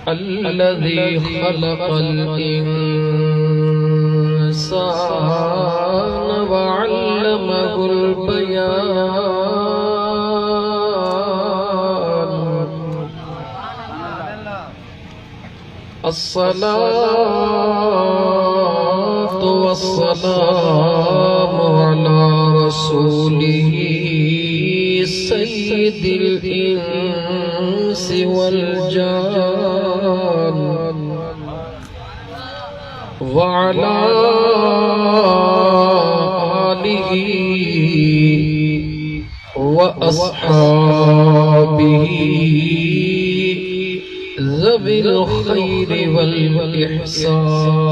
الذي خلق الإنسان وعلمه البيان الصلاة والسلام على رسوله سيد الإنس والجان وعلى آله وأصحابه ذوي الخير والإحسان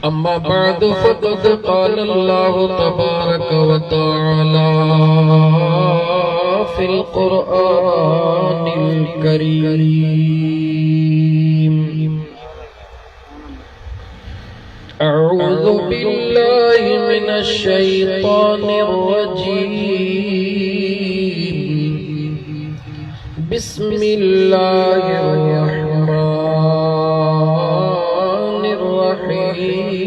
أما بعد فقد قال الله تبارك وتعالى في القرآن الكريم أعوذ بالله من الشيطان الرجيم بسم الله الرحمن الرحيم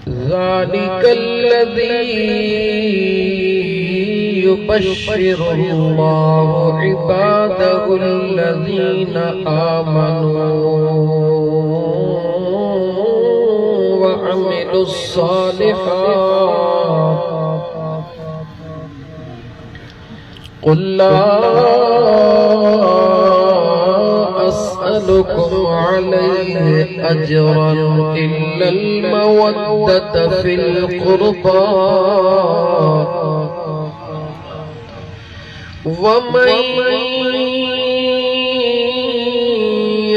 ذلك الذي يبشر الله عباده الذين آمنوا وعملوا الصالحات قل لا أسألكم عليه أجرا إلا المودة في القربى ومن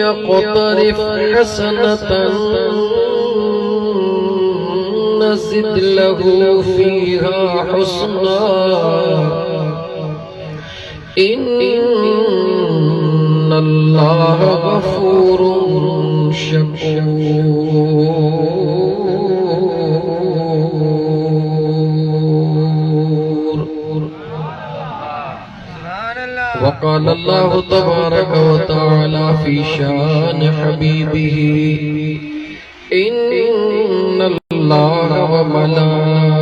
يقترف حسنة نزد له فيها حسنا إن الله غفور شكور. وقال الله تبارك وتعالى في شان حبيبه إن الله وملائكته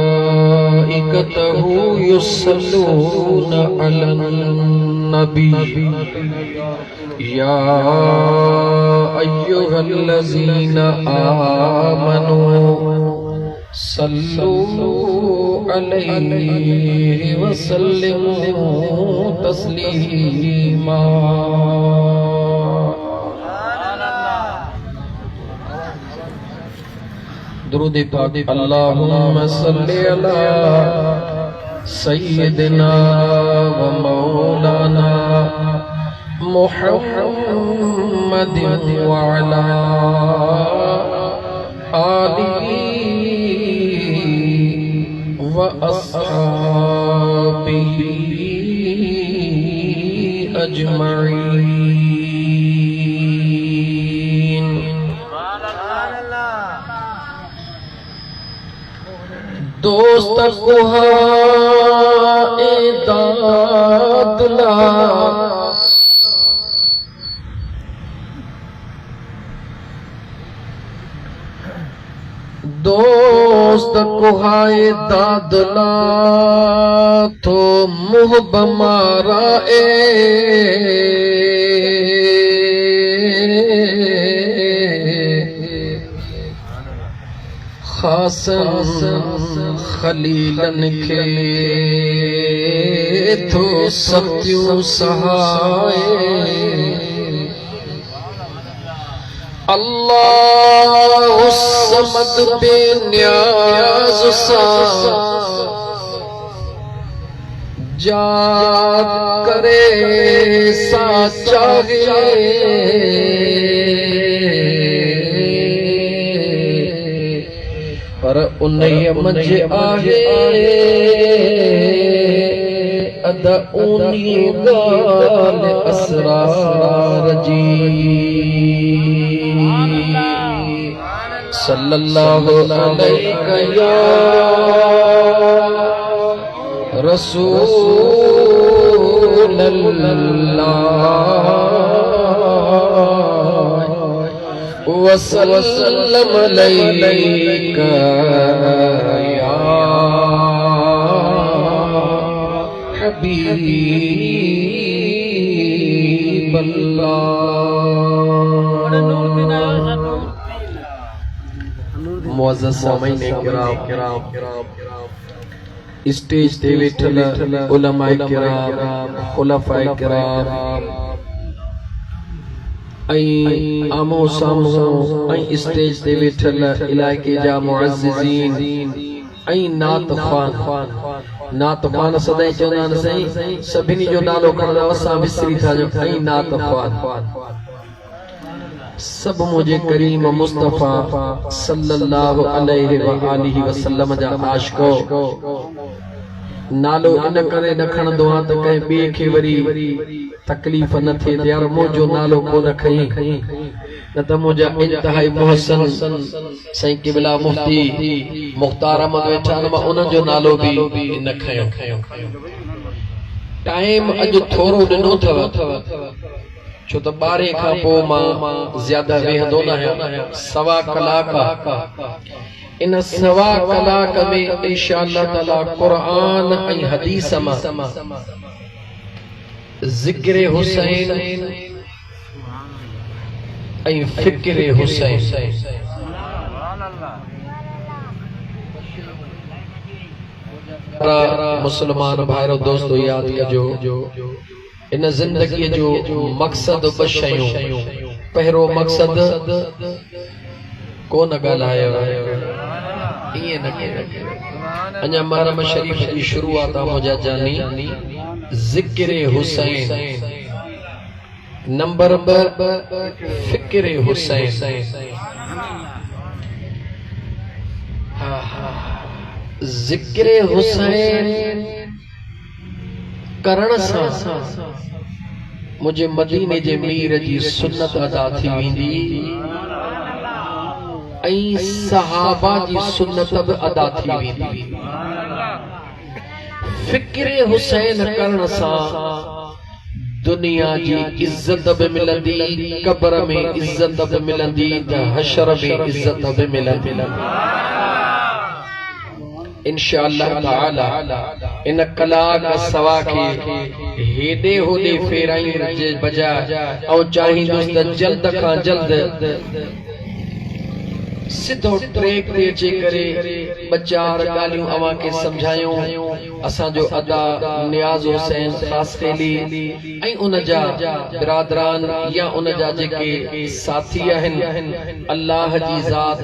يصلون على النبي يا أيها الذين آمنوا صلوا عليه وسلموا تسليما. درود پاک اللهم صل على سيدنا ومولانا محمد وعلى آله وأصحابه أجمعين. دوست کوہائے دادلا دوست کوہائے دادلا تو محب مارا خاصن خلیلن کے تو ستیو سہائے اللہ الصمد بے نیاز سا جات کرے سا چاہے پر انہیں مجھ آہے अदऊनी गाल असरार जी सल्लल्लाहु अलैहि या रसूल अल्लाह वसल्लम अलैका या हबीब अल्लाह। मुअज़्ज़ज़ सामीन किराम, स्टेज ते वेठल उलमाए किराम, खुलफाए किराम ऐं आमो सामो ऐं स्टेज ते वेठल इलाइके जा मुअज़्ज़िज़ीन ऐं नात ख़्वान सदाईं चवंदा आहिनि साईं सभिनी जो नालो खणंदा असां विसरी था जो ऐं नात ख़्वान सब मुझे करीम मुस्तफा सल्लल्लाहु अलैहि व आलिहि वसल्लम जा आशिको नालो इन करे न खणंदो आहियां त कंहिं ॿिए खे वरी तकलीफ़ न थिए त यार मुंहिंजो नालो कोन खई न त मुंहिंजा इंतहाई मुहसन साईं क़िबला मुफ्ती मुख़्तार अहमद वेठा आहिनि मां उन्हनि जो नालो बि न खयो। टाइम अॼु थोरो ॾिनो अथव छो त 12 खां पोइ मां ज़्यादा वेहंदो न आहियां। सवा कलाक इन सवा कलाक में इंशाअल्लाह ताला क़ुरान ऐं हदीस मां ज़िक्र हुसैन ऐं फ़िक्र हुसैन मुसलमान भाइरो दोस्तो याद कजो इन जिंदगी जो मकसद ब शयूं पहिरो मकसद कोन ॻाल्हायो ईअं न अञा महरम शरीफ जी शुरूआत आहे मुंहिंजा जानी ज़िक्र हुसैन नंबर 2 फ़िक्र हुसैन ज़िक्र हुसैन करण सां मुझे मदीने जे मीर जी सुन्नत अदा थी वेंदी ऐं सहाबा जी सुन्नत बि अदा थी वेंदी। फ़िक्र हुसैन करण सां दुनिया जी इज्जत बि मिलंदी, कब्र में इज्जत बि मिलंदी त हशर में इज्जत बि मिलंदी इंशाअल्लाह ताला। इन कलाक सवा के हेदे होदे फेराई जे बजाय और चाहींदुसि त जल्द खां जल्द सिधो ट्रैक ते अची करे ॿ चार ॻाल्हियूं अवां खे सम्झायूं। असांजो अदा नियाज़ हुसैन ख़ासकेली ऐं उन जा बिरादरान या उन जा जेके साथी आहिनि अल्लाह जी ज़ात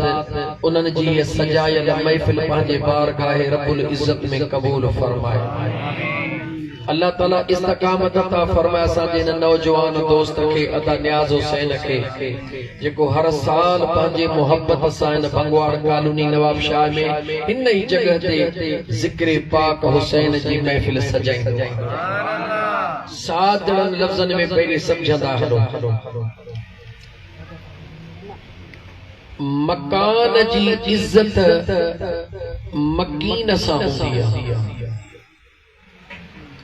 उन्हनि जी सजायल महफ़िल पंहिंजे बारगाह रब्बुल इज़्ज़त में क़बूल फरमाए। अल्लाह ताला इस्तकामत अता फरमाए असांजे इन नौजवान दोस्त खे अदा नियाज़ हुसैन खे जेको हर साल पंहिंजे मोहब्बत सां इन भंगवाड़ कॉलोनी नवाबशाह में इन ई जगह ते ज़िक्र पाक हुसैन जी महफ़िल सजाईंदो। सादड़न लफ़्ज़न में पहिरीं समझंदा हलो मकान जी इज्जत मकीन सां हूंदी आहे।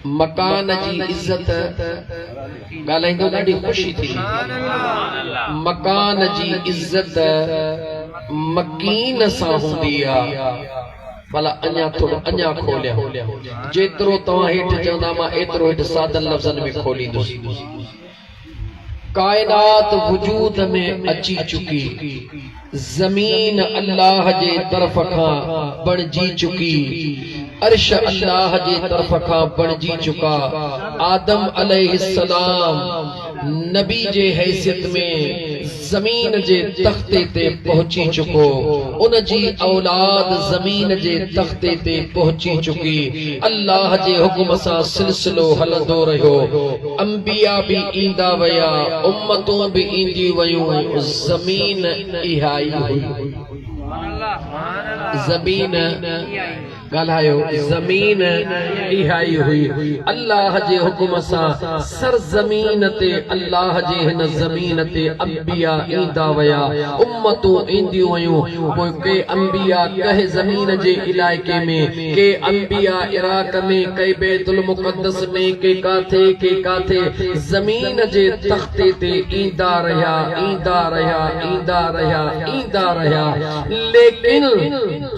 मकान जी इज्जत ॻाल्हाईंदो ॾाढी ख़ुशी थी। मकान जी इज्जत मकीन सां हूंदी आहे। भला अञा थोरो अञा खोलिया जेतिरो तव्हां हेठि चवंदा मां एतिरो हेठि सादन लफ़्ज़न में खोलींदुसि। कायनात वजूद में अची चुकी, ज़मीन अल्लाह जे तरफ खां बणजी चुकी, अर्श अल्लाह जे तरफ खां बणजी चुका। आदम अलैहिस्सलाम नबी जे हैसियत में जमीन जे तख्ते ते पहुंची चुको, उन जी औलाद जमीन जे तख्ते ते पहुंची चुकी। अल्लाह जे हुक्म सां सिलसिलो हलंदो रहियो। अंबिया भी ईंदा वया, उम्मतूं भी ईंदी वयूं, जमीन इहा ई हुई। जमीन ॻाल्हायो ज़मीन इहाई हुई अल्लाह जे हुकुम सां सरज़मीन ते अल्लाह जे हिन ज़मीन ते अंबिया ईंदा वया उम्मतूं ईंदियूं वयूं पोइ के अंबिया कहे ज़मीन जे इलाइके में के अंबिया इराक में के बैतुल मुक़द्दस में के काथे ज़मीन जे तख्ते ते ईंदा रहिया लेकिन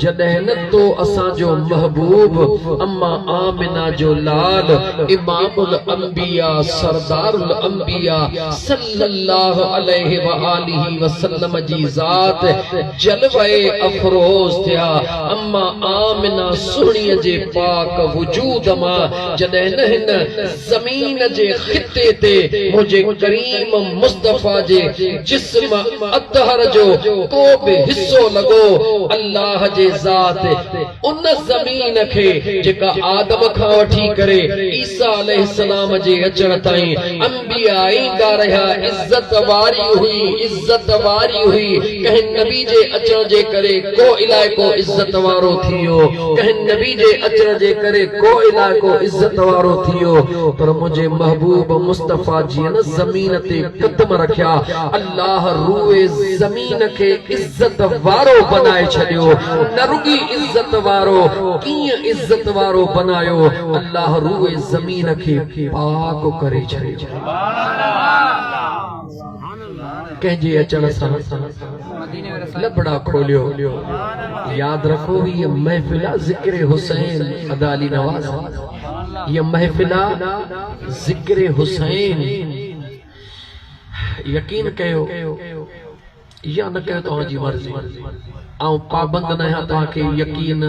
जॾहिं न तो असांजो महबूब अम्मा आमिना जो लाल इमामुल अंबिया सरदारुल अंबिया सल्लल्लाहु अलैहि व आलिहि वसल्लम जी ज़ात जलवे अफरोज थिया अम्मा आमिना सुहणीअ जे पाक वजूद मां जॾहिं न हिन ज़मीन जे खिते ते मुझे करीम मुस्तफा जे जिस्म अतहर जो को भी हिस्सो लगो अल्लाह जे ज़ात उन ज़मीन खे जेका आदम खां वठी करे ईसा अलैहिस्सलाम जे अचण ताईं अंबिया ईंदा रहिया इज्जत वारी हुई कंहिं नबी जे अचण जे करे को इलाइको इज्जत वारो थियो कंहिं नबी जे अचण जे करे को इलाइको इज्जत वारो थियो पर मुझे महबूब मुस्तफा जी न ज़मीन ते कदम रखिया अल्लाह रूए ज़मीन के इज्जत वारो बनाए छड़ियो न रुगी इज्जत वारो कीअं इज्जत वारो बनायो अल्लाह रूए ज़मीन के पाक करे छड़ियो कंहिंजे अचण सां लबड़ा खोलियो याद रखो ये महफिल ज़िक्र हुसैन अदा अली नवाज़ ये महफिल ज़िक्र हुसैन यकीन कयो या न कयो तव्हांजी मर्ज़ी आऊं पाबंद न आहियां तव्हांखे यकीन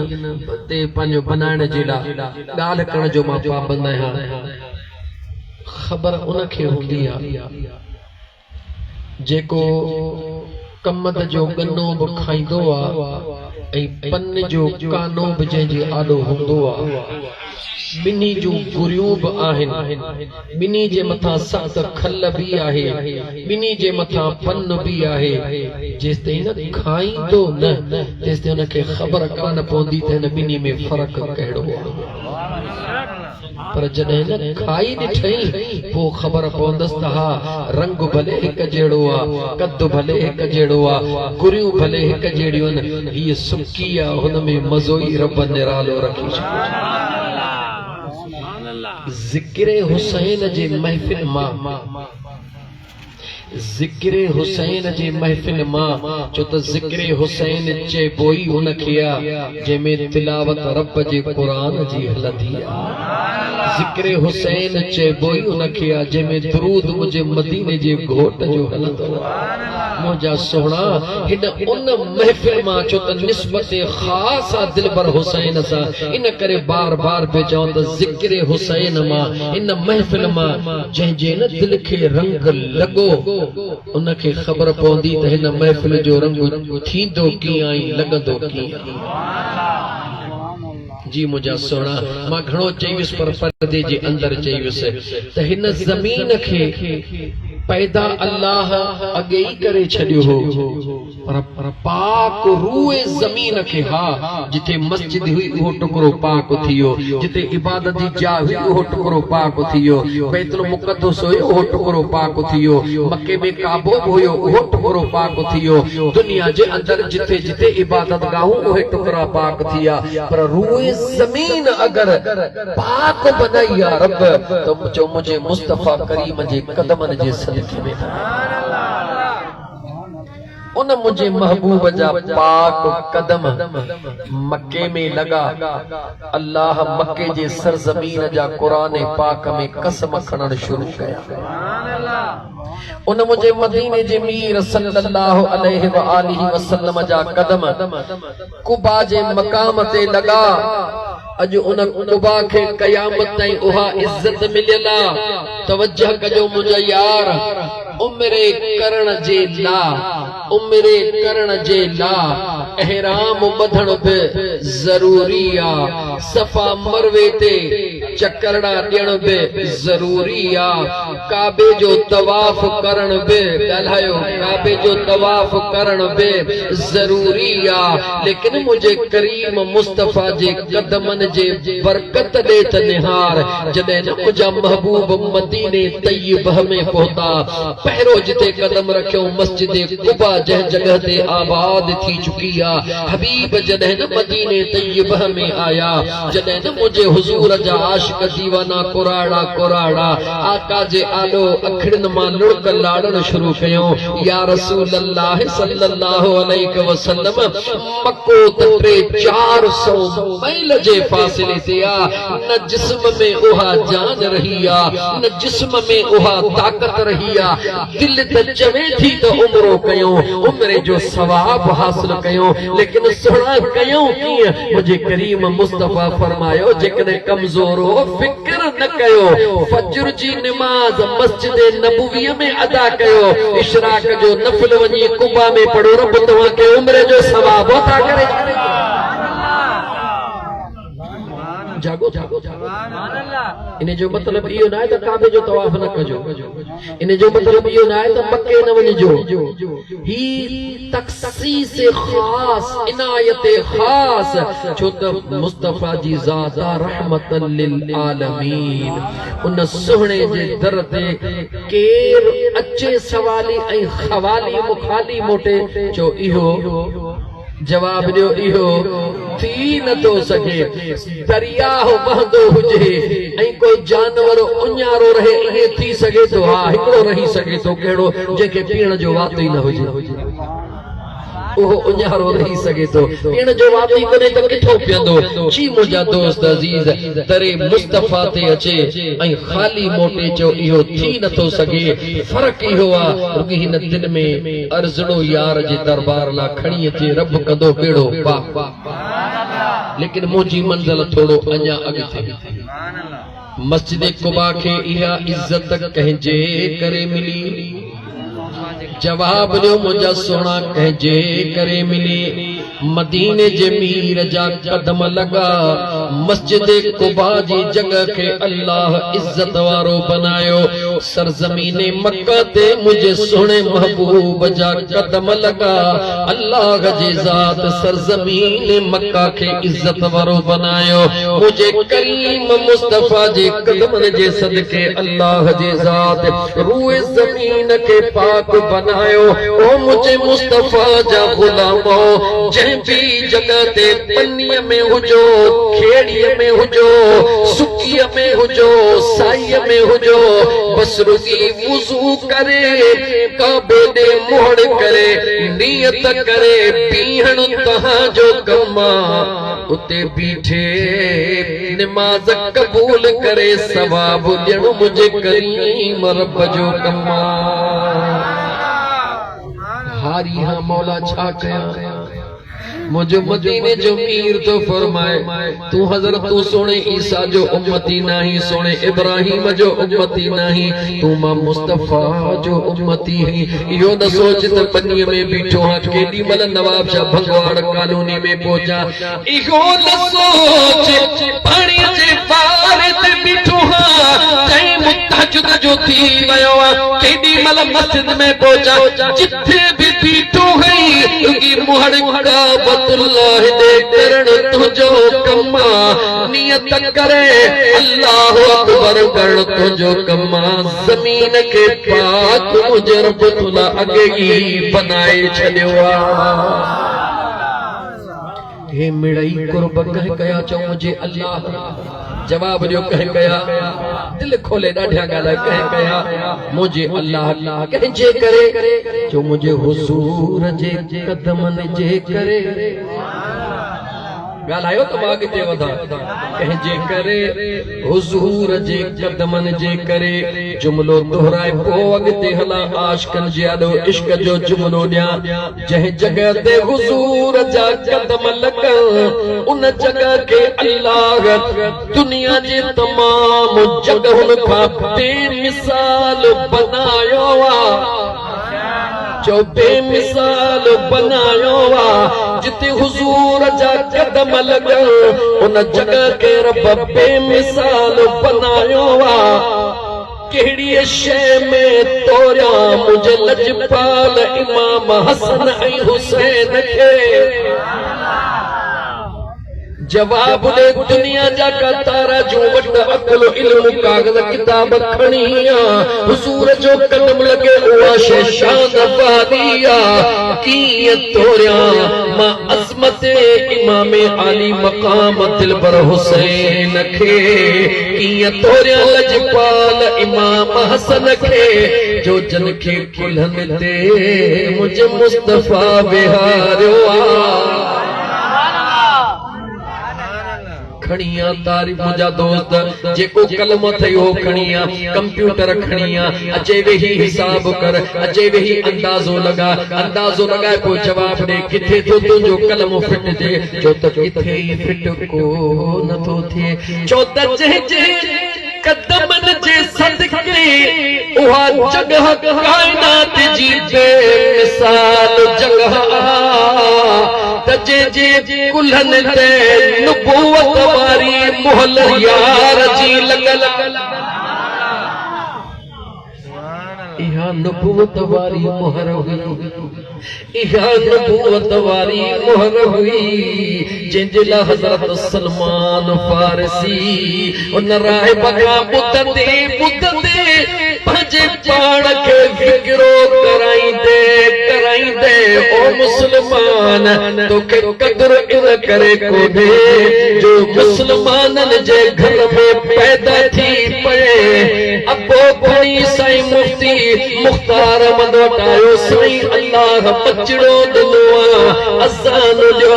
ते पंहिंजो बनाइण जे लाइ ॻाल्हि करण जो मां पाबंद आहियां ख़बर उनखे हूंदी आहे जेको कमद जो गन्नो बि खाईंदो आहे ऐं पन जो कानो बि जंहिंजे आॾो हूंदो आहे बिनी जो गुरियूं बि आहिनि बिनी जे मथां सख़्त खल बि आहे बिनी जे मथां पन बि आहे जेसिताईं न खाईंदो न तेसिताईं हुनखे ख़बर कान पवंदी त हिन बिनी में फ़र्क़ु कहिड़ो आहे पर जॾहिं न खाई ॾिठई पोइ ख़बर पवंदसि त हा रंग भले हिकु जहिड़ो आहे कद भले हिकु जहिड़ो आहे गुरियूं भले हिकु जहिड़ियूं आहिनि हीअ सुकी आहे हुन में मज़ो ई रब निरालो रखी छॾियो ज़िक्र हुसैन जे महफिल मां ज़िक्र हुसैन जे महफिल मां छो त ज़िक्र हुसैन चइबो ई हुनखे आहे जंहिंमें तिलावत रब जे क़ुरान जी हलंदी आहे ज़िक्र हुसैन चइबो ई हुनखे आहे जंहिंमें दुरूद मुंहिंजे मदीने जे घोट जो हलंदो आहे मुंहिंजा सोहणा हिन उन महफिल मां छो त निस्बत ख़ास आहे दिलबर हुसैन सां इन करे बार बार पे चवां त ज़िक्र हुसैन मां इन महफिल मां जंहिंजे न दिल खे रंग लॻो उनखे ख़बर पवंदी त हिन महफिल जो रंग थींदो कीअं ऐं लॻंदो कीअं जी मुझा सोना मां घणो चईवियुसि पर पर्दे जे अंदर चईवियुसि त हिन ज़मीन खे पैदा अल्लाह अॻे ई करे छॾियो हो पर पाक रूए ज़मीन खे हा जिथे मस्जिद हुई उहो टुकड़ो पाक थियो जिथे इबादत जी जाइ हुई उहो टुकड़ो पाक थियो बैतुल मुक़द्दस हुयो उहो टुकड़ो पाक थियो मक्के में काबो हुयो उहो टुकड़ो पाक थियो दुनिया जे अंदर जिथे जिथे इबादत गाहूं उहे टुकड़ा पाक थिया पर रूए ज़मीन अगर पाक बनाई आहे रब त चओ मुझे मुस्तफा करीम जे कदमनि जे सदके में उन मुझे महबूब जा पाक कदम मक्के में लगा अल्लाह मक्के जे सरजमीन जा कुरान पाक में कसम खणण शुरू कया उन मुझे मदीने जे मीर सल्लल्लाहु अलैहि व आलिहि वसल्लम जा कदम कुबा जे मकाम ते लगा अज उन कुबा के कयामत ताईं उहा इज्जत मिलियला। तवज्जह कजो मुंहिंजा यार, उम्रे करण जे ला, उम्रे करण जे ला एहराम बधण बि ज़रूरी आ। सफ़ा मरवे ते चकरड़ा ॾियण बि ज़रूरी आ। काबे जो तवाफ करण बि, ॻाल्हायो, काबे जो तवाफ करण बि ज़रूरी आ। लेकिन मुझे करीम मुस्तफ़ा जे कदमन जे बरकत दे त निहार। जॾहिं न मुंहिंजा महबूब मदीने तय्यबह में पहुता, पहिरों जिते कदम रखियो मस्जिद कुबा जंहिं जगह ते आबाद थी चुकी आ। हबीब जॾहिं न मदीने तय्यबह में आया, जॾहिं न मुझे हुजूर जा आशिक दीवाना कुराड़ा कुराड़ा आका जे आलो अखड़न मां लुड़क लाड़न शुरू कयो। या रसूल अल्लाह सल्लल्लाहु अलैहि वसल्लम, मक्को तटे 400 मील जे फासिले ते आ। न जिस्म में उहा जान रही आ, न जिस्म में उहा ताकत रही आ। दिल त चवे थी तो उम्रो कयो, उम्रे जो सवाब हासिल कयो, लेकिन सुना कयो कीअं? मुझे करीम मुस्तफ़ा फरमायो, जेकॾहिं कमज़ोर हो फिक्र न कयो, फज्र जी नमाज मस्जिद नबूवीअ में अदा कयो, इशराक जो नफल वञी कुबा में पढ़ो, रब तव्हांखे उम्रे जो सवाब अता करे। जागो जागो जागो। इन जो मतलब इहो न आहे त काबे जो तवाफ न कजो। इन जो मतलब इहो न आहे त मक्के न वञिजो। ही तख़सीस ख़ास, इनायत ख़ास, छो त मुस्तफ़ा जी ज़ात रहमतन लिल आलमीन। उन सुहणे जे दर ते केर अचे सवाली ऐं खवाली मुखाली मोटे, चो इहो जवाब दियो, इहो थी नथो सघे। दरियाह बहंदो हुजे ऐं कोई जानवर उञारो रहे, इहे थी सघे थो? हा, हिकिड़ो रही सघे थो, कहिड़ो? जंहिंखे पीअण जो वात ई न हुजे, उहो उञारो रही सघे थो। पीअण जो वात ई कोन्हे त किथों पीअंदो? जी मुंहिंजा दोस्त अज़ीज़, दरे मुस्तफ़ा ते अचे ऐं ख़ाली मोटे, चो इहो थी नथो सघे। फ़र्क़ु इहो आहे, रुॻी हिन दिल में अर्ज़णो यार जे दरबार ला खणी अचे, रब कंदो बेड़ो पार। लेकिन मुंहिंजी मंज़िल थोड़ो अञा अॻिते। मस्जिद कुबा खे इहा इज़्ज़त कंहिंजे करे मिली? जवाब दियो, मुंहिंजा सोना कंहिंजे करे मिली? मदीने जे मीर जा कदम लगा, मस्जिद कुबा जी जगह के अल्लाह इज्जत वारो बनायो। सरजमीने मक्का ते मुझे सोने महबूब जा कदम लगा, अल्लाह जी ज़ात सरजमीने मक्का के इज्जत वारो बनायो। मुझे करीम मुस्तफ़ा जे कदमन जे सदके अल्लाह जी ज़ात रूए ज़मीन के पाक बनायो। ओ मुझे मुस्तफ़ा जा गुलामो, जंहिं भी जगह ते पन्नीअ में हुजो, खेड़ीअ में हुजो, सुकीअ में हुजो, साईअ में हुजो, बस रुगी वुज़ू करे, काबे ॾे मोड़ करे, नियत करे, पीहण तहां जो कम आ। उते बीठे नमाज़ कबूल करे, सवाब ॾियण मुझे करीम रब जो कम आ। हारी हां मौला छा कया? मुझे मदीने जो मीर तो फरमाए, तू हजरत तू सोने ईसा जो उम्मती नहीं, सोने इब्राहिम जो उम्मती नहीं, तू मां मुस्तफ़ा जो उम्मती है। यो न सोच त पन्नीअ में बीठो हां, केॾी महिल नवाब शाह भंगवाड़ कॉलोनी में पहुचा। इहो न सोच पाणीअ जे पार ते बीठो हां, तंहिं मुतहज्जिद जो थी वियो आ। केॾी महिल मस्जिद में पहुचा, जिथे भी बीठो है रुगी मुहड़ काबतुल्लाह दे करण तुझो कमा, नियत करे अल्लाह अकबर करण तुझो कमा। ज़मीन के पाक मुझे रब तुला अगे ही बनाए छॾियो आ। हे मिड़ई कुर्ब कह कया, चओ मुझे अल्लाह। जवाब दियो, कह कया? दिल खोले ॾाढा ॻाल्हि कह कया? मुझे अल्लाह कंहिंजे करे? जो मुझे हुजूर जे कदमन जे करे। ॻाल्हायो त मां अॻिते वधां। कंहिंजे करे हुज़ूर जे क़दमनि जे करे जुमिलो दोहराए पोइ अॻिते हलां। आशिक़नि जे आॾो इश्क जो जुमिलो ॾियां। जंहिं जॻह ते हुज़ूर जा क़दम लॻनि उन जॻह खे अल्लाह दुनिया जे तमामु जॻहुनि खां बेमिसाल बनायो आहे। जो बेमिसाल बनायो आहे। जिते हुज़ूर जा क़दम लॻनि उन जॻह खे रब बेमिसाल बनायो आहे। कहिड़ी शइ में तोरियां मुंहिंजे लजपाल इमाम हसन ऐं हुसैन खे। जवाब दे दुनिया जा का तारा जो वट अकुल इल्म कागज़ किताब खणी हुज़ूर जो कदम लगे उहा शइ शान वादिया। कीअं तोरियां मां अज़मत इमाम आली मक़ाम दिलबर हुसैन खे। कीअं तोरियां लजपाल इमाम हसन खे जो जन खे कुल्हनि ते मुंहिंजे मुस्तफ़ा बिहारियो आहे। खणिया तारीफ़ मुंहिंजा दोस्त जेको कलमो थियो खणिया कंप्यूटर खणिया अचे वेही हिसाब कर अचे वेही अंदाज़ो लॻाए पोइ जवाब ॾे किथे तो तुंहिंजो कलमो फिट थिए। छो त किथे ई फिट को नथो थिए। छो त जंहिंजे कदमनि जे सदके उहा जॻह काइनात जी बेमिसाल जॻह त जे कुल्हनि ते नुबुवत वारी मुहल यार जी लॻल। इहा नुबुवत वारी मोहर हुई। इहा नुबुवत वारी मोहर हुई जंहिंजे लाइ हज़रत सलमान फारसी उन राहिब खां ॿुधंदे पंहिंजे पाण खे फिक्रो कराईंदे ओ मुस्लमान तोखे क़दुरु इन करे कोन्हे जो मुस्लमाननि जे घर में पैदा थी पए। अबो खणी साईं मुफ्ती मुख्तार अहमद वटि आयो। साईं अल्लाह बचड़ो ॾिनो आहे अज़ान ॾियो।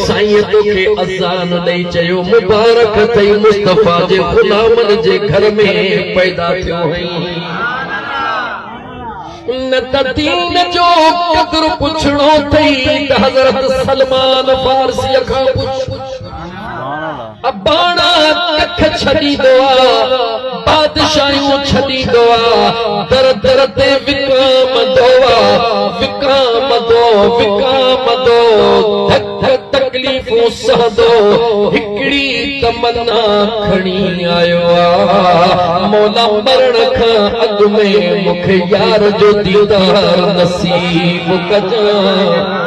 साईं तोखे अज़ान ॾेई चयो मुबारक अथई मुस्तफ़ा जे ग़ुलामनि जे घर में पैदा थियो आहीं। न त दीन जो क़दुरु पुछणो अथई त हज़रत सलमान फारसी खां पुछ। अबाणा कख छॾींदो आहे बादशाहियूं छॾींदो आहे दर दर ते विकामंदो तकलीफ़ूं सहंदो। हिकिड़ी तमन्ना खणी आयो आहे मौला मरण खां अॻु में मूंखे यार जो दीदार नसीब कजां।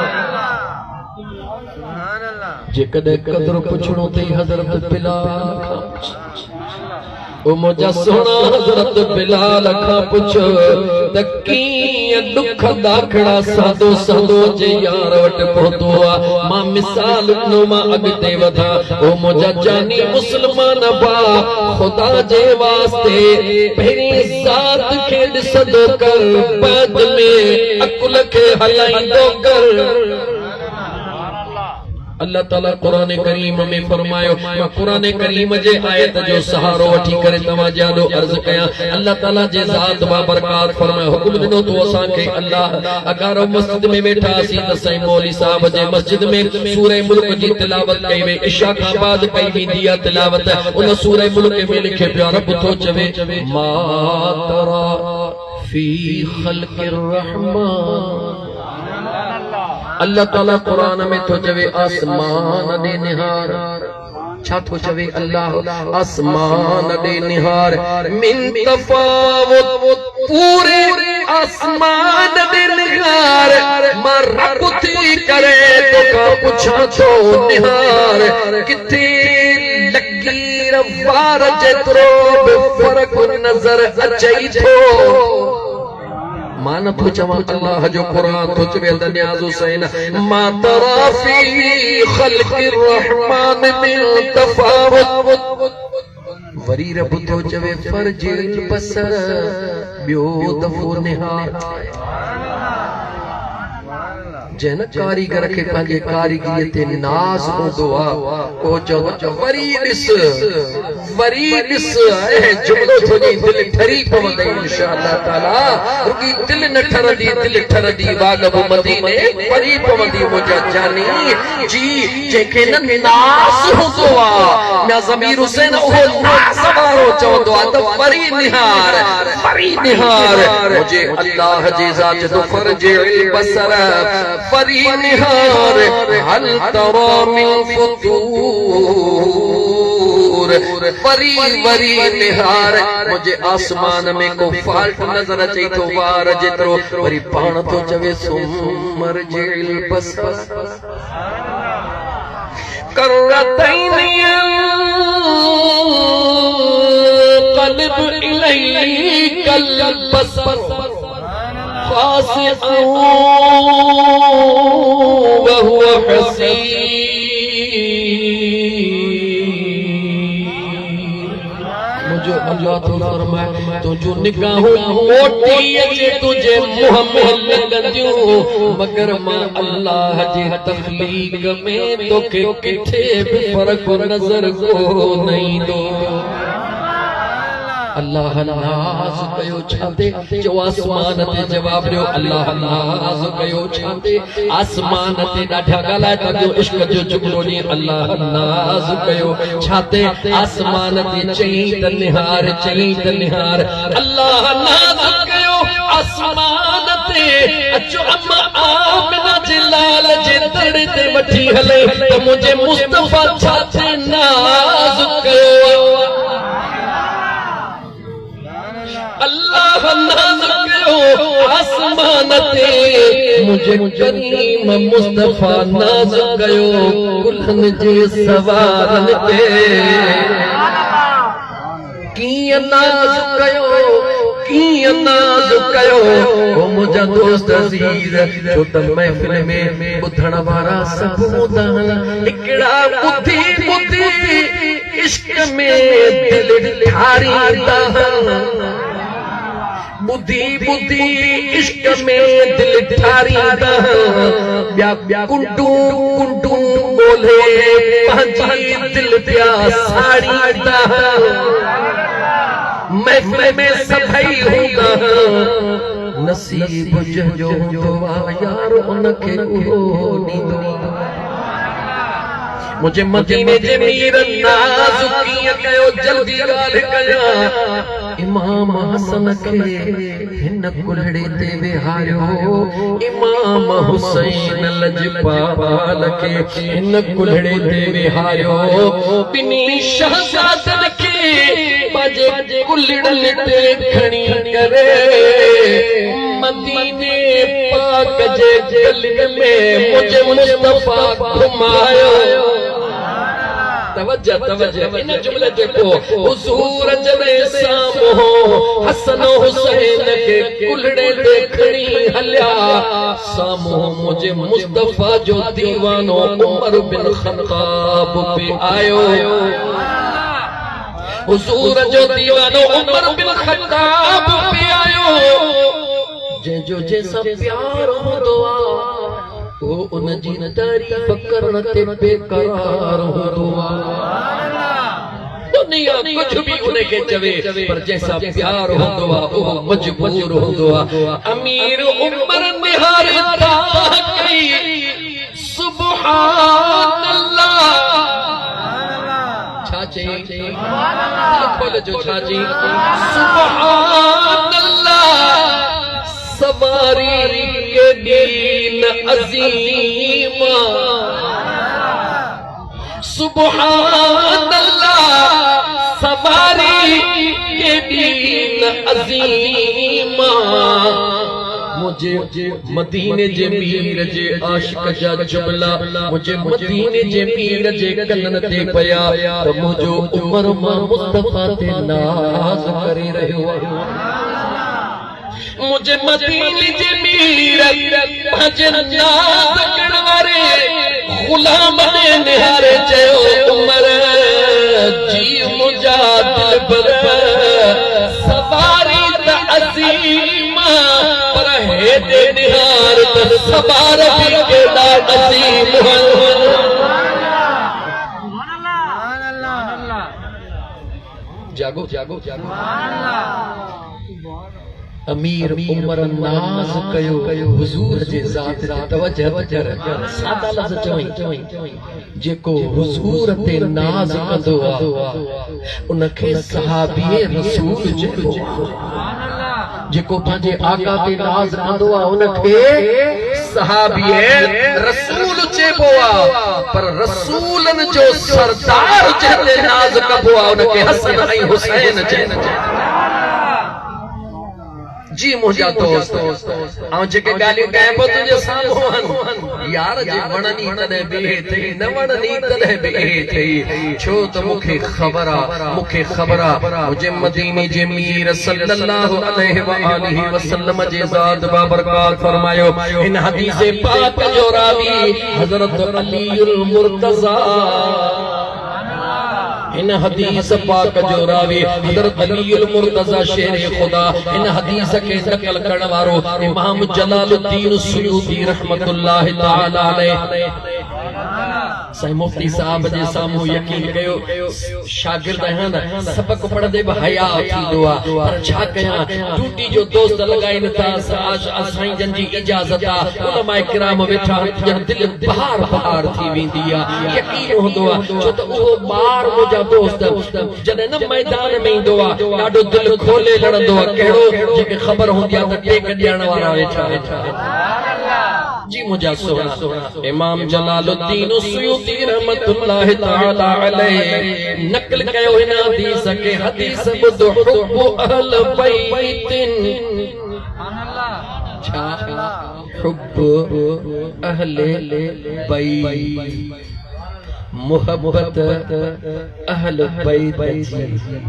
जेकॾहिं क़दुरु पुछणो अथई हज़रत बिलाल खां पुछ। ओ मुंहिंजा सोना हज़रत बिलाल खां पुछ त कीअं दुख दाखड़ा सहंदो जे यार वटि पहुतो आहे। मां मिसाल ॾिनो मां अॻिते वधां। ओ मुंहिंजा जानी मुस्लमान भाउ ख़ुदा जे वास्ते पहिरीं ज़ात खे ॾिसंदो कर बाद में अकुल खे हलाईंदो कर। अल्लाह ताला कुरान करीम में फरमायो। मां कुरान करीम जे आयत जो सहारो वठी करे तव्हां जानो अर्ज़ कयां। अल्लाह ताला जे ज़ात बाबरकात फरमायो हुकुम ॾिनो तो असां खे अल्लाह अगर मस्जिद में वेठासीं त साईं मौली साहब जे मस्जिद में सूरह मुल्क जी तिलावत कई वे। इशा खां बाद कई वेंदी आहे तिलावत। उन सूरह मुल्क में लिखे पियो रब तो चवे मा तरा फी खल्क़िर रहमान। अल्लाह ताला कुरान में तो चवे आसमान दे निहार। छा तो चवे अल्लाह आसमान दे निहार मिन तफावुत पूरे आसमान दे निहार। मां रब थी करे तो का पुछा तो निहार किथे लकीर वार जेतिरो फर्क नजर अचई थो। मान तो चवा अल्लाह जो कुरान तो चवे त न्याज़ हुसैन मा तरा फी खल्क़िर रहमान मिन तफावुत। वरी रब तो चवे फरजिल बसर ॿियो दफ़ो निहार। जैन कारीगर के पंहिंजे कारीगरी ते नाज़ हूंदो आहे ओ चवंदो वरी ॾिस ऐं जुमलो तुंहिंजी दिलि ठरी पवंदई इंशाअल्लाह ताला रुगी दिलि न ठरंदी दिलि ठरंदी बाग़ मदीने परी पवंदी मुंहिंजा जानी जी जंहिंखे न नाज़ हूंदो आहे ना ज़मीर हुसैन उहो नाज़ वारो चवंदो आहे त वरी निहार मुझे अल्लाह जी ज़ात तो फरजे बसर फरी निहार हल तरा मिन फतूर वरी निहार मुझे आसमान में को फाल्ट नजर अचे तो वार जेतिरो वरी पाण तो चवे सुमर जेल बसर करतैन قلب إليك البصر خاسئا وهو حسين मुझे अल्लाह तो फरमाए तो जो निगाहों मोटी अचे तुझे मुंह में लगंदियूं मगर मां अल्लाह जी तखलीक में तोखे किथे भी फर्क नजर को नहीं दो अल्लाह नाज़ कयो छाते जो आसमान ते जवाब ॾियो अल्लाह नाज़ कयो छाते आसमान ते ॾाढा ॻाल्हाए था ॾियो इश्क जो जुमलो ॾिए अल्लाह नाज़ कयो छाते आसमान ते चई त निहार अल्लाह नाज़ कयो आसमान ते अचो अम्मा आमिना जे लाल जे दर ते वठी हले त मुझे मुस्तफा छाते नाज़ कयो अल्लाह नाज़ कयो आसमान ते मुझे करीम मुस्तफा नाज़ कयो गुलनि जे सवारन ते कीअं नाज़ कयो ओ मुंहिंजा दोस्त अज़ीज़ छो त महफ़िल में ॿुधण वारा सभु हूंदा हिकिड़ा ॿुधी इश्क में दिलि ठारींदा बुद्धि इश्क में दिल ठारींदा ॿिया कुंडू बोले पंहिंजी दिल पिया साड़ींदा महफ़िल में सभई हूंदा नसीब जंहिंजो हूंदो आहे यार उनखे उहो ॾींदो मुझे मदीने जे मीर नाज़ कीअं कयो जल्दी ॻाल्हि कयां इमाम हसन खे हिन कुल्हड़े ते विहारियो इमाम हुसैन लजपाल खे हिन कुल्हड़े ते विहारियो ॿिन्ही शहज़ादनि खे पंहिंजे कुल्हड़े ते खणी करे मदीने पाक जे गलियुनि में मुझे मुस्तफा घुमायो तवज्जो इन जुमले ते को हुजूर जने सामो हसन हुसैन के कुल्हड़े ते खणी हलिया सामो मुझे मुस्तफा जो दीवानो उमर बिन खत्ताब पे आयो हुजूर जो दीवानो उमर बिन खत्ताब पे आयो जैसा प्यार हूंदो आहे वो उन जी तारीफ़ करण ते बेकरार हूंदो आहे दुनिया कुछ भी उनखे चवे पर जैसा प्यार हूंदो आहे वो मजबूर हूंदो आहे अमीर उमर निहार था कई सुभान अल्लाह छा चई खोल जो छा चई सुभान अल्लाह सवारी के दीन अज़ीमा सुभान अल्लाह सवारी के दीन अज़ीमा मुझे मदीने जे मीर जे आशिक जा जुमला मुझे मदीने जे मीर जे कलन ते पया त मुझो उमर मां मुस्तफा ते नाज़ करे रहियो आहे मुझे मदीने जे मीर पंहिंजे नाज़ करण वारे गुलाम ने निहारे चयो उमर जी मुंहिंजा दिलबर सवारी त अज़ीमा पर हे दे निहार तसबार के दाद असीम जागो जागो जागो अमीर उमर नाज कयो हुजूर जे ज़ात ते तवज्जो कर सादा लफ़्ज़ चवई जेको हुजूर ते नाज कंदो आ उनखे सहाबी रसूल चइबो जेको पंहिंजे आका ते नाज कंदो आ उनखे सहाबी रसूल चइबो आ पर रसूलन जो सरदार जे नाज कबो आ उनखे हसन ऐं हुसैन चइबो जी मुझा दोस्त आऊं जेके गालियूं कयां पियो तुंहिंजे साम्हूं यार जे वणनी तॾहिं बिहे थई न वणनी तॾहिं बिहे थई छो त मूंखे ख़बर आ मुंहिंजे मदीने जे मीर सल्लल्लाहु अलैहि व आलिहि वसल्लम जे ज़ात बाबरकात फरमायो इन हदीस पाक जो रावी हज़रत अलीउल मुर्तज़ा इन हदीस पाक जो रावी हज़रत अलीउल मुर्तज़ा शेर खुदा इन हदीस के नकल करण वारो इमाम जलालुद्दीन सुयूती रहमतुल्लाह तआला अलैहि साईं मुफ्ती साहब जे साम्हूं यकीन कयो शागिर्द आहिनि सबक पढ़ंदे बि हया थींदो आहे पर छा कयां ड्यूटी जो दोस्त लॻाइनि था साईं जन जी इजाज़त आहे उलमाए किराम वेठा ॼण दिलि बहार बहार थी वेंदी आहे यकीन हूंदो आहे छो त उहो ॿार मुंहिंजा दोस्त जॾहिं न मैदान में ईंदो आहे ॾाढो दिलि खोले लड़ंदो आहे कहिड़ो जेके ख़बर हूंदी आहे त टेक ॾियण वारा वेठा जी मुझा सोना इमाम जलालुद्दीन सुयूती रहमतुल्लाह तआला अलैहि नकल कयो हिन हदीस के हदीस बुध हुब्बु अहल बैतिन छा हुब्बु अहले बैत मोहब्बत अहल बैत जी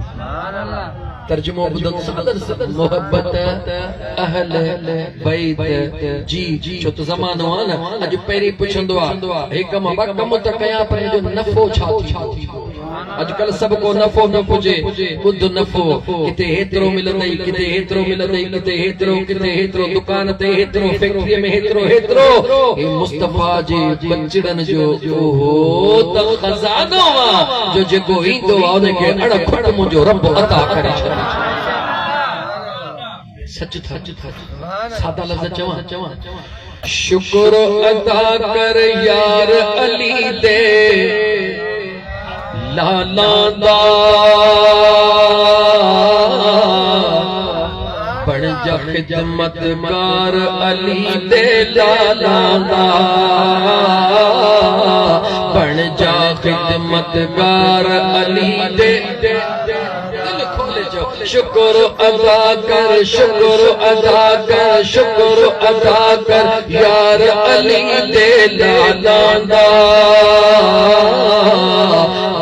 तर्जुमो बुधन सादर से मोहब्बत अहल बैत जी छो तो ज़मानो आ न अज पहिरीं पुछंदो आ हे कम ब कम त कयां पर जो नफ़ो छा थी अजकल सब को नफ़ो न पुजे खुद नफ़ो किते हेतरो मिलंदई किते हेतरो मिलंदई किते हेतरो दुकान ते हेतरो फैक्ट्री में हेतरो हे मुस्तफा जे बचड़न जो ओहो त खजानो आ जो जेको ईंदो आ उनखे अणखट मुंहिंजो रब अता करे सच था सादा लफ्ज़ चवां शुक्र अदा कर यार अली दे लाला दा बण जा खिदमतगार अली दे लाला दा बण जा खिदमतगार अली दे शुक्र अदा कर शुक्र अदा कर यार अली दे लाला दा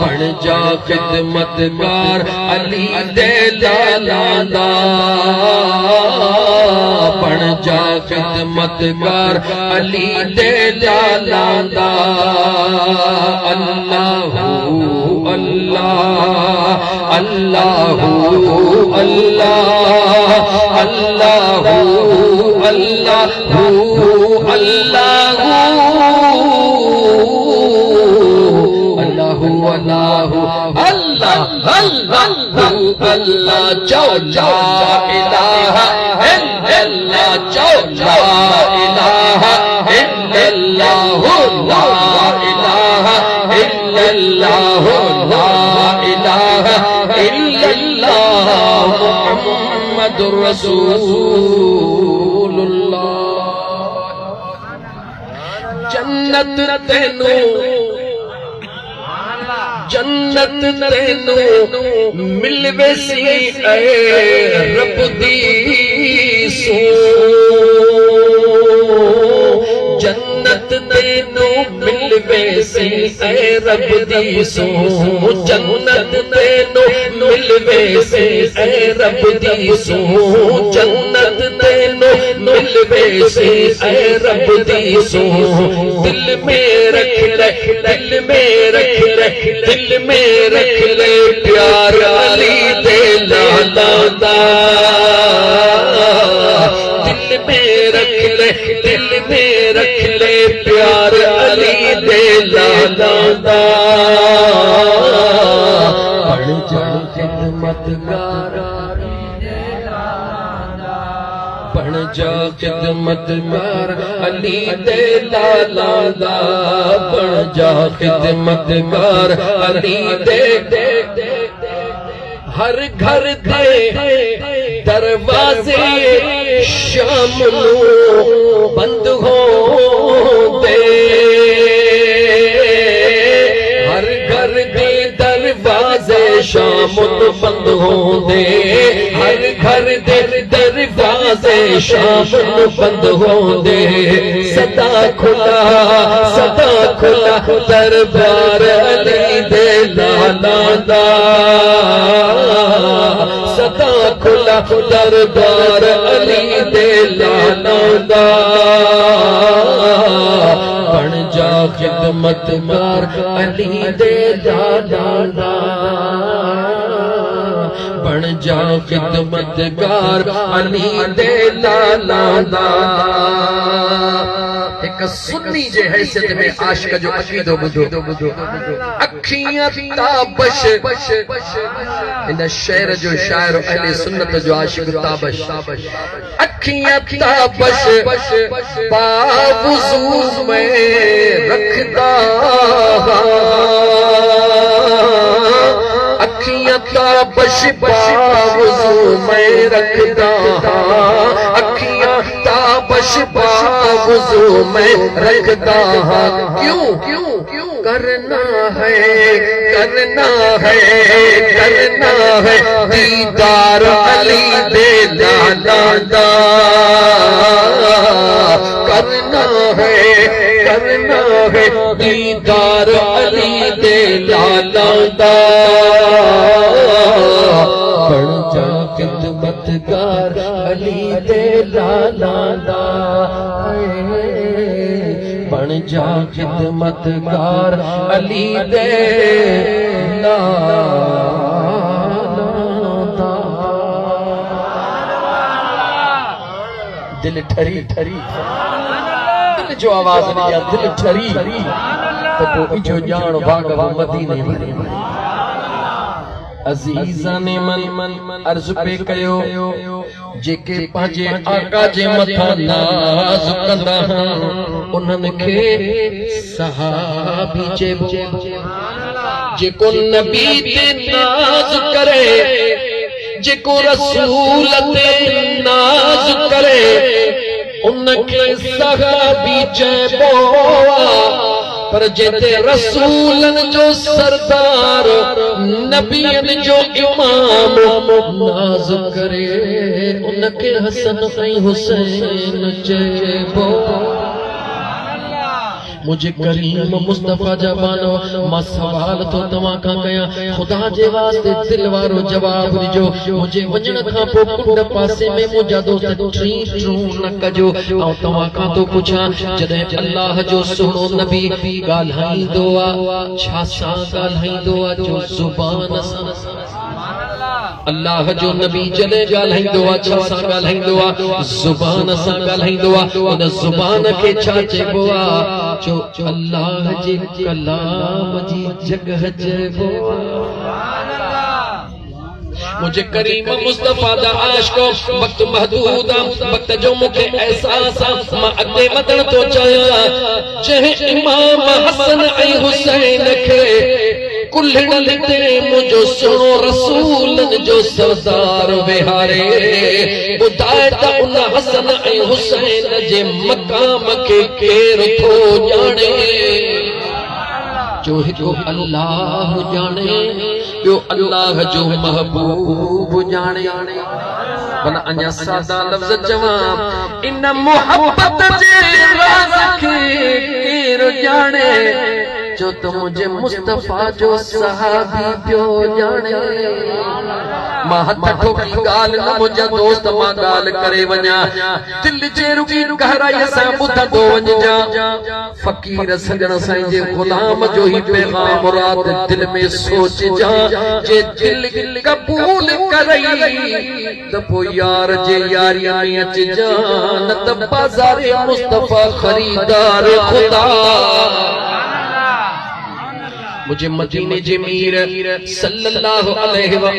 बण जा खिदमतगार अली दे लाला दा बण जा खिदमतगार अली दे लाला दा अल्लाहू अल्लाह अल्लाहू अल्लाह अल्लाहू अल्लाहू अल्लाहू अल्लाहू अल्लाह अल्लाह अल्लाह चौ ला इलाहा इल्लल्लाह चौ ला इलाहा इल्लल्लाह ला इलाहा इल्लल्लाह ला इलाहा इल्लल्लाह मुहम्मदुर रसूलुल्लाह जन्नत तेनू मिलवे सी ऐ रब दी सो जन्नत तेनू मिलवे सी ऐ रब दी सो जन्नत तेनू मिलवे सी ऐ रब दी सो जन्नत तेनू मिलवे सी ऐ रब दी सो दिल में रख ले दिल में रख ले दिल में रख ले प्यार अली दे लाला दा दिल में रख ले, दिल में रख ले प्यार अली दे लाला दा। बन जा खिदमतगार, बन जा खिदमतगार अली दे लाला दा। बन जा खिदमतगार अली दे। हर घर दे दरवाजे शाम नू बंद हो दे, हर घर दे दरवाजे शाम नू बंद हो दे, हर घर दे दरवाजे शाम नू बंद हो दे। सदा खुला दरबार अली दे लाला दा। सदा खुला दरबार अली दे लाला दा। बन जा खिदमतगार अली दे लाला दा। बन जा खिदमतगार अली दे लाला दा। एक सुन्नी जे हैसियत में आशिक जो अकीदो बुधो, अखियां ताबश इन शेर जो शायर अहले सुन्नत जो आशिक ताबश। अखियां ताबश बावुजू में रखदा, अखियां ताबश बावुजू में रखदा, अखियां ताबश बावुजू में रखदा। क्यों क्यों क्यों करना है, करना है, करना है दीदार अली दे लाला दा। करना है, करना है दीदार अली दे लाला दा। बन जा खिदमतगार अली दे लाला दा। बन जा खिदमतगार अली दे लाला दा। दिल ठरी ठरी, दिल जो आवाज दिया दिल ठरी, तो को इजो जान भाग मदीने भरी। अजीजा ने मन अर्ज पे कयो, जेके पंहिंजे आका जे मथा नाज़ कंदा उन्हनि खे सहाबी चइबो। जेको नबी ते नाज़ करे, जेको रसूल ते नाज़ करे, उनखे सहाबी चइबो। पर जेते रसूलन जो सरदार, नबियन जो इमाम नाज़ करे, उनखे हसन ऐं हुसैन चइबो। मुझे करीम मुस्तफा जबानो मां सवाल तो तवा का कया, खुदा जे वास्ते दिल वारो जवाब दिजो। मुझे वजन खां पो कुंड पासे में मुजा दोस्त ट्री ट्रू न कजो। ऐं तवा का तो पुछा, जदे अल्लाह जो सुनो नबी ॻाल्हाईंदो आ, छा सां ॻाल्हाईंदो आ? जो ज़ुबान सां। अल्लाह जो नबी जॾहिं ॻाल्हाईंदो आ, छा सां ॻाल्हाईंदो आ? ज़ुबान सां ॻाल्हाईंदो आ। उन ज़ुबान खे छा चइबो आ? जो अल्लाह जे कलाम जी जगह चइबो। मुझे करीम मुस्तफा दा आशिको, वक्त महदूद आ, वक्त जो मुखे एहसास आ, मां अॻिते वधण तो चाहियां। जंहिं इमाम हसन ऐं हुसैन खे कुल्हड़ ते मुझो सुनो रसूलन जो सरदार विहारे, ॿुधाए त उन हसन ऐं हुसैन जे मक़ाम खे केरु थो ॼाणे? जो हिकु अल्लाह ॼाणे, ॿियो अल्लाह जो महबूब ॼाणे। भला अञा सादा लफ़्ज़ चवां, इन मोहब्बत जे राज़ खे केरु ॼाणे? जो तो मुझे मुस्तफा जो सहाबी पियो ॼाणे। मां हथ ठोकी गाल न मुंहिंजा दोस्त मां गाल करे वञा दिल जे रुकी गहराई सां ॿुधंदो वञजा फ़कीर सजण साईं जे ग़ुलाम जो ही पैगाम रात दिल में सोचजा जे दिल कबूल करई त पो यार जे यारी में अचजा न त बाज़ार मुस्तफा खरीदार खुदा मुझे मदीने जे मीर सल्लल्लाहु अलैहि व